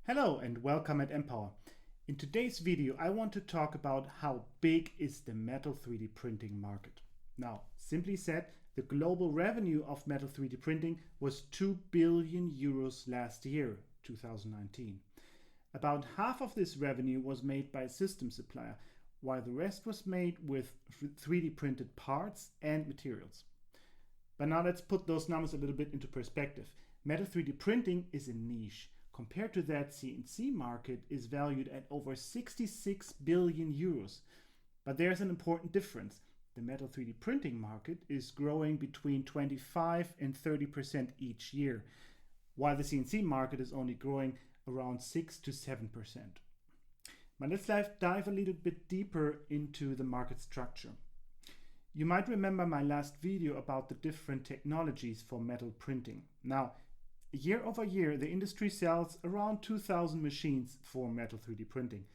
Hello and welcome at Empower. In today's video, I want to talk about how big is the metal 3D printing market. Now, simply said, the global revenue of metal 3D printing was 2 billion euros last year, 2019. About half of this revenue was made by a system supplier, while the rest was made with 3D printed parts and materials. But now let's put those numbers a little bit into perspective. Metal 3D printing is a niche. Compared to that, CNC market is valued at over 66 billion euros. But there's an important difference. The metal 3D printing market is growing between 25 and 30% each year, while the CNC market is only growing around 6 to 7%. But let's dive a little bit deeper into the market structure. You might remember my last video about the different technologies for metal printing. Now, year over year, the industry sells around 2,000 machines for metal 3D printing.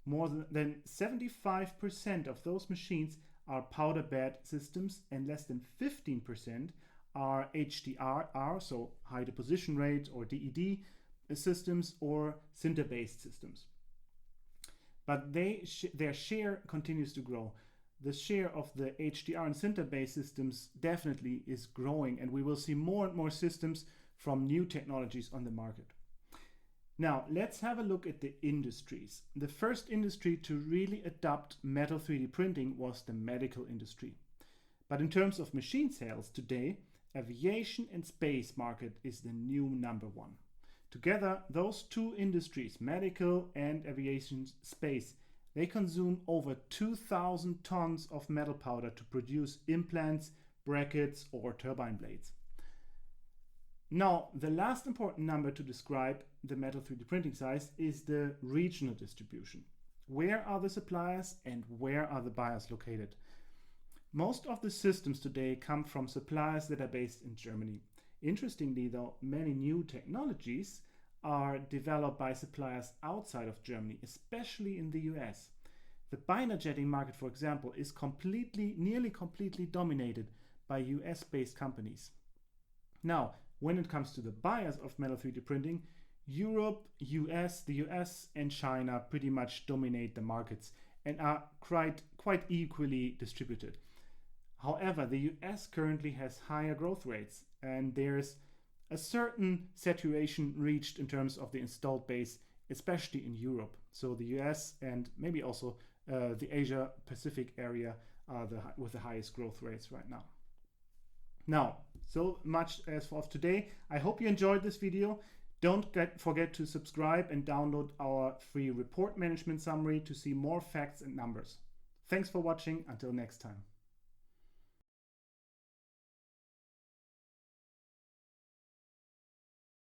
More than 75% of those machines are powder bed systems, and less than 15% are HDR, so high deposition rate, or DED systems, or sinter-based systems. But their share continues to grow. The share of the HDR and sinter-based systems definitely is growing, and we will see more and more systems from new technologies on the market. Now, let's have a look at the industries. The first industry to really adopt metal 3D printing was the medical industry. But in terms of machine sales today, aviation and space market is the new number one. Together, those two industries, medical and aviation space, they consume over 2,000 tons of metal powder to produce implants, brackets, or turbine blades. Now, the last important number to describe the metal 3D printing size is the regional distribution. Where are the suppliers and where are the buyers located? Most of the systems today come from suppliers that are based in Germany. Interestingly though, many new technologies are developed by suppliers outside of Germany, especially in the US. The binder jetting market, for example, is nearly completely dominated by US-based companies. Now, when it comes to the buyers of metal 3D printing, Europe, the US and China pretty much dominate the markets and are quite equally distributed. However, the US currently has higher growth rates, and there's a certain saturation reached in terms of the installed base, especially in Europe. So the US and maybe also the Asia Pacific area are with the highest growth rates right now. Now, so much as of today. I hope you enjoyed this video. Don't forget to subscribe and download our free report management summary to see more facts and numbers. Thanks for watching. Until next time.